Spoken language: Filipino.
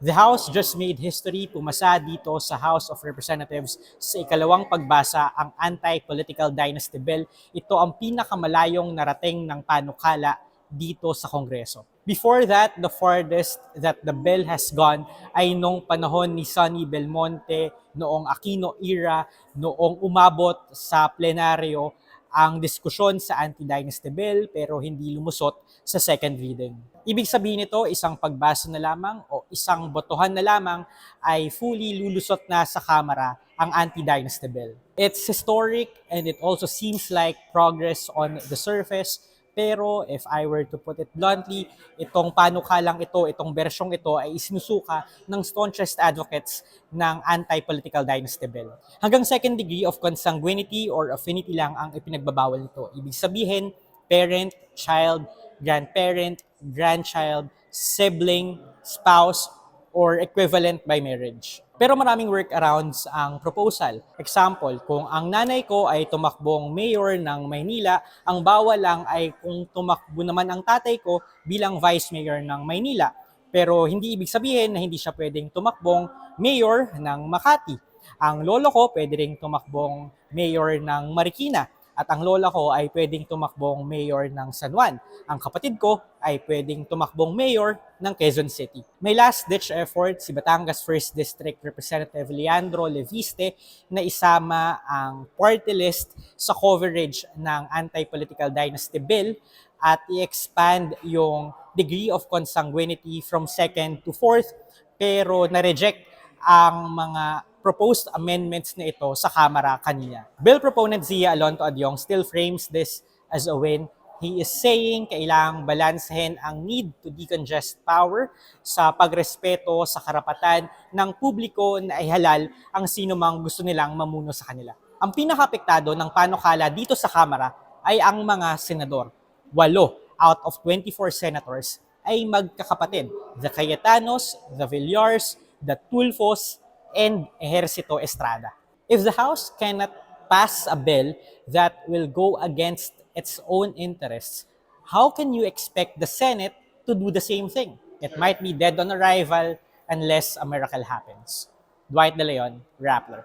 The House just made history, pumasa dito sa House of Representatives sa ikalawang pagbasa ang Anti-Political Dynasty Bill. Ito ang pinakamalayong narating ng panukala dito sa Kongreso. Before that, the farthest that the bill has gone ay nung panahon ni Sonny Belmonte, noong Aquino era, noong umabot sa plenaryo ang diskusyon sa anti-dynasty bill pero hindi lumusot sa second reading. Ibig sabihin nito, isang pagbasa na lamang o isang botohan na lamang ay fully lulusot na sa Kamara ang anti-dynasty bill. It's historic and it also seems like progress on the surface. Pero if I were to put it bluntly, itong panukalang ito, itong bersyong ito ay isinusuka ng staunchest advocates ng anti-political dynasty bill. Hanggang second degree of consanguinity or affinity lang ang ipinagbabawal nito. Ibig sabihin, parent, child, grandparent, grandchild, sibling, spouse, or equivalent by marriage. Pero maraming workarounds ang proposal. Example, kung ang nanay ko ay tumakbong mayor ng Maynila, ang bawal lang ay kung tumakbo naman ang tatay ko bilang vice mayor ng Maynila. Pero hindi ibig sabihin na hindi siya pwedeng tumakbong mayor ng Makati. Ang lolo ko pwede ring tumakbong mayor ng Marikina. At ang lola ko ay pwedeng tumakbong mayor ng San Juan. Ang kapatid ko ay pwedeng tumakbong mayor ng Quezon City. May last-ditch effort si Batangas 1st District Representative Leandro Leviste na isama ang party list sa coverage ng anti-political dynasty bill at i-expand yung degree of consanguinity from second to fourth pero na-reject ang mga proposed amendments na ito sa Kamara kanina. Bill proponent Zia Alonto Adyong still frames this as a win. He is saying kailangang balansehin ang need to decongest power sa pagrespeto sa karapatan ng publiko na ihalal ang sino mang gusto nilang mamuno sa kanila. Ang pinakapektado ng panukala dito sa Kamara ay ang mga senador. 8 out of 24 senators ay magkakapatid. The Cayetanos, the Villars, the Tulfos, and Ejercito Estrada. If the House cannot pass a bill that will go against its own interests, how can you expect the Senate to do the same thing? It might be dead on arrival unless a miracle happens. Dwight De Leon, Rappler.